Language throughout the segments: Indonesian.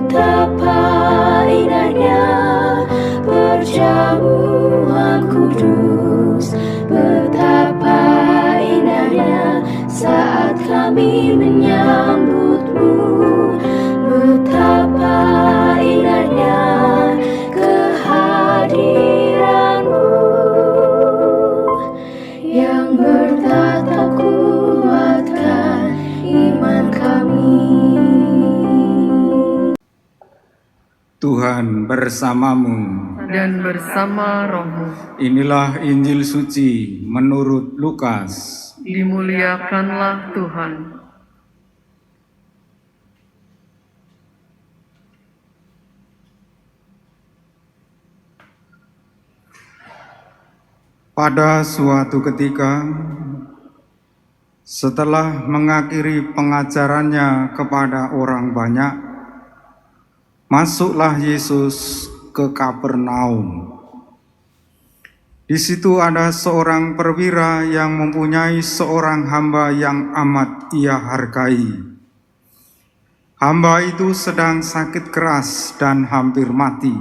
Betapa indahnya perjamuan kudus, betapa indahnya saat kami menyambutmu, betapa indahnya kehadiranmu yang bertatap kuatkan iman kami. Tuhan bersamamu dan bersama rohmu. Inilah Injil suci menurut Lukas. Dimuliakanlah Tuhan. Pada suatu ketika, setelah mengakhiri pengajarannya kepada orang banyak, masuklah Yesus ke Kapernaum. Di situ ada seorang perwira yang mempunyai seorang hamba yang amat ia hargai. Hamba itu sedang sakit keras dan hampir mati.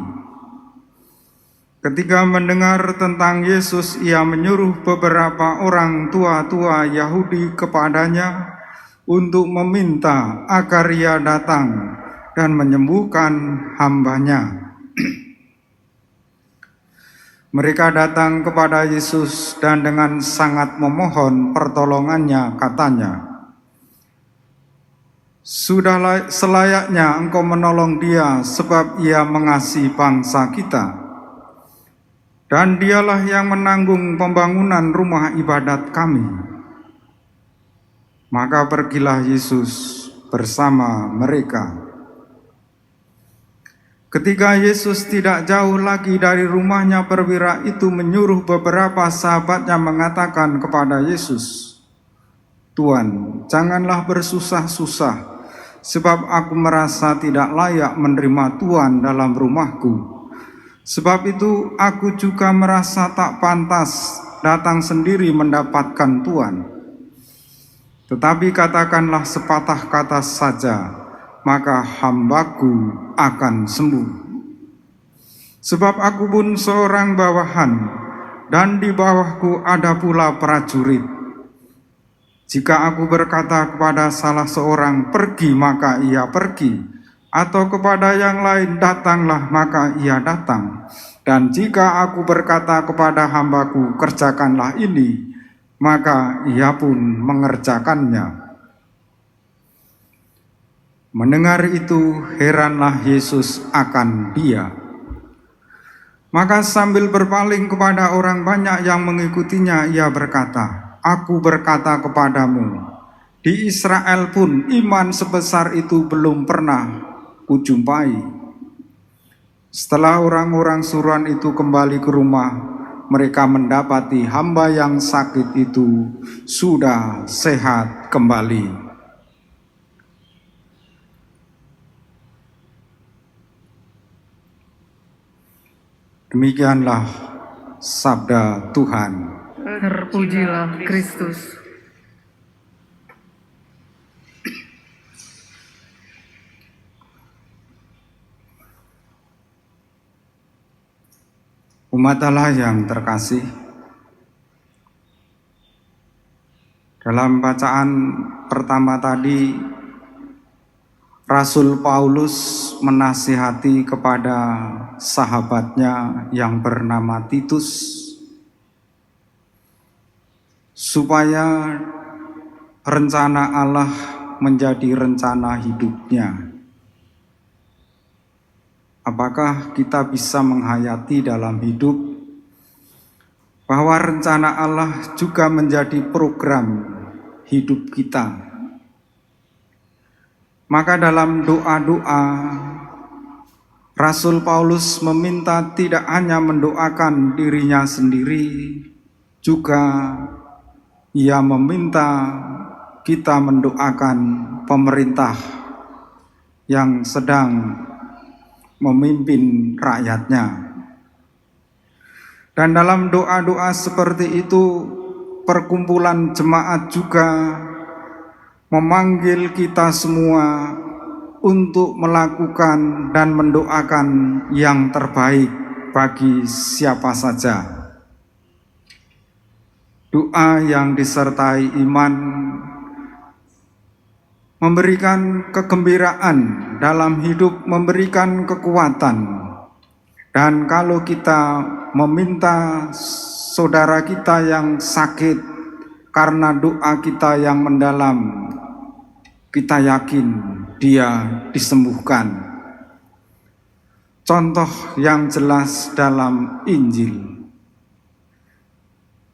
Ketika mendengar tentang Yesus, ia menyuruh beberapa orang tua-tua Yahudi kepadanya untuk meminta agar ia datang dan menyembuhkan hambanya. Mereka datang kepada Yesus dan dengan sangat memohon pertolongannya, katanya, "Sudah selayaknya engkau menolong dia sebab ia mengasihi bangsa kita. Dan dialah yang menanggung pembangunan rumah ibadat kami." Maka pergilah Yesus bersama mereka. Ketika Yesus tidak jauh lagi dari rumahnya, perwira itu menyuruh beberapa sahabatnya mengatakan kepada Yesus, "Tuan, janganlah bersusah-susah, sebab aku merasa tidak layak menerima Tuan dalam rumahku. Sebab itu aku juga merasa tak pantas datang sendiri mendapatkan Tuan. Tetapi katakanlah sepatah kata saja, maka hambaku akan sembuh. Sebab aku pun seorang bawahan, dan di bawahku ada pula prajurit. Jika aku berkata kepada salah seorang, 'Pergi,' maka ia pergi, atau kepada yang lain, 'Datanglah,' maka ia datang. Dan jika aku berkata kepada hambaku, 'Kerjakanlah ini,' maka ia pun mengerjakannya." Mendengar itu, heranlah Yesus akan dia. Maka sambil berpaling kepada orang banyak yang mengikutinya, ia berkata, "Aku berkata kepadamu, di Israel pun iman sebesar itu belum pernah kujumpai." Setelah orang-orang suruhan itu kembali ke rumah, mereka mendapati hamba yang sakit itu sudah sehat kembali. Demikianlah sabda Tuhan. Terpujilah Kristus. Umat Allah yang terkasih, dalam bacaan pertama tadi, Rasul Paulus menasihati kepada sahabatnya yang bernama Titus supaya rencana Allah menjadi rencana hidupnya. Apakah kita bisa menghayati dalam hidup bahwa rencana Allah juga menjadi program hidup kita? Maka dalam doa-doa, Rasul Paulus meminta tidak hanya mendoakan dirinya sendiri, juga ia meminta kita mendoakan pemerintah yang sedang memimpin rakyatnya. Dan dalam doa-doa seperti itu, perkumpulan jemaat juga memanggil kita semua untuk melakukan dan mendoakan yang terbaik bagi siapa saja. Doa yang disertai iman memberikan kegembiraan dalam hidup, memberikan kekuatan. Dan kalau kita meminta saudara kita yang sakit karena doa kita yang mendalam, kita yakin dia disembuhkan. Contoh yang jelas dalam Injil.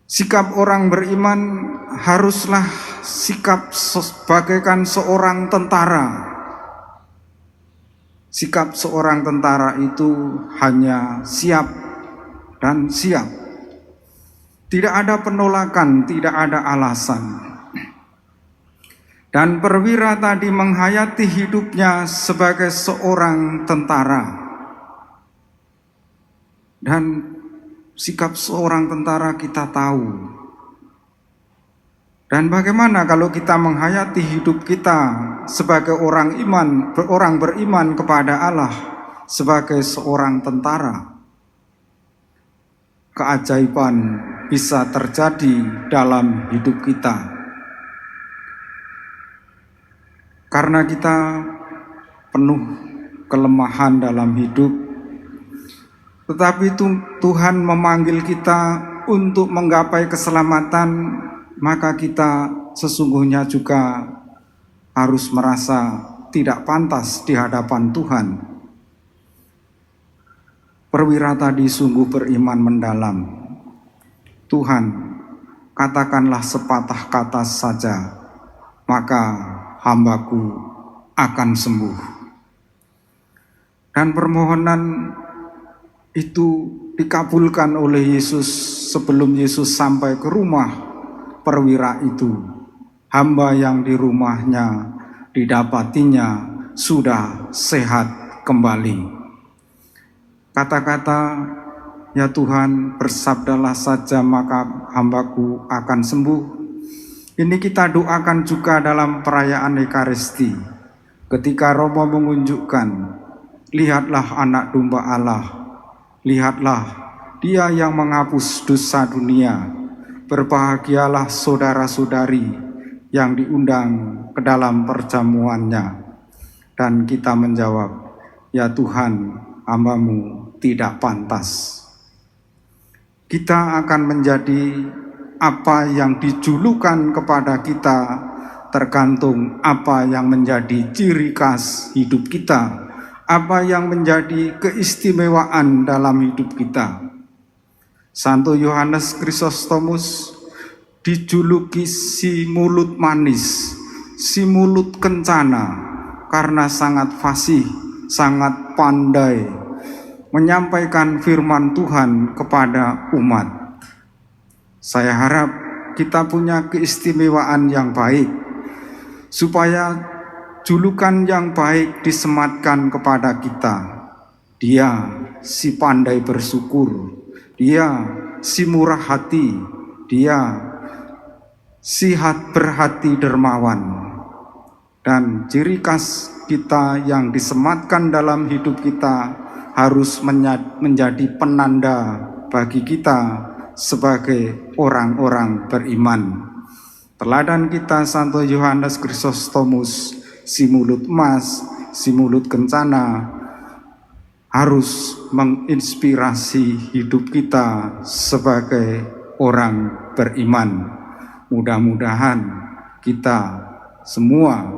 Sikap orang beriman haruslah sikap bagaikan seorang tentara. Sikap seorang tentara itu hanya siap dan siap. Tidak ada penolakan, tidak ada alasan. Dan perwira tadi menghayati hidupnya sebagai seorang tentara. Dan sikap seorang tentara kita tahu. Dan bagaimana kalau kita menghayati hidup kita sebagai orang beriman kepada Allah sebagai seorang tentara? Keajaiban bisa terjadi dalam hidup kita. Karena kita penuh kelemahan dalam hidup, tetapi Tuhan memanggil kita untuk menggapai keselamatan, maka kita sesungguhnya juga harus merasa tidak pantas di hadapan Tuhan. Perwira tadi sungguh beriman mendalam. Tuhan, katakanlah sepatah kata saja, maka hambaku akan sembuh. Dan permohonan itu dikabulkan oleh Yesus sebelum Yesus sampai ke rumah perwira itu. Hamba yang di rumahnya didapatinya sudah sehat kembali. Kata-kata, ya Tuhan, bersabdalah saja maka hambaku akan sembuh. Ini kita doakan juga dalam perayaan Ekaristi. Ketika Romo mengunjukkan, lihatlah anak domba Allah, lihatlah dia yang menghapus dosa dunia. Berbahagialah saudara-saudari yang diundang ke dalam perjamuannya. Dan kita menjawab, ya Tuhan, hambamu tidak pantas. Kita akan menjadi apa yang dijulukan kepada kita, tergantung apa yang menjadi ciri khas hidup kita, apa yang menjadi keistimewaan dalam hidup kita. Santo Yohanes Chrysostomus dijuluki si mulut manis, si mulut kencana, karena sangat fasih, sangat pandai menyampaikan firman Tuhan kepada umat. Saya harap kita punya keistimewaan yang baik, supaya julukan yang baik disematkan kepada kita. Dia si pandai bersyukur, dia si murah hati, dia si berhati dermawan. Dan ciri khas kita yang disematkan dalam hidup kita harus menjadi penanda bagi kita sebagai orang-orang beriman. Teladan kita Santo Yohanes Chrysostomus, si mulut emas, si mulut kencana, harus menginspirasi hidup kita sebagai orang beriman. Mudah-mudahan kita semua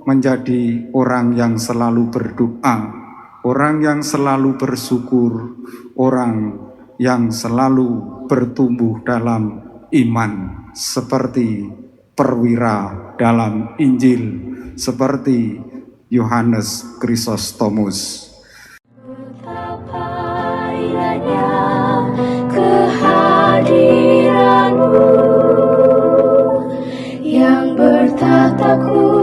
menjadi orang yang selalu berdoa, orang yang selalu bersyukur, orang yang selalu bertumbuh dalam iman seperti perwira dalam Injil, seperti Yohanes Chrysostomus. Betapa indahnya kehadiranmu yang bertataku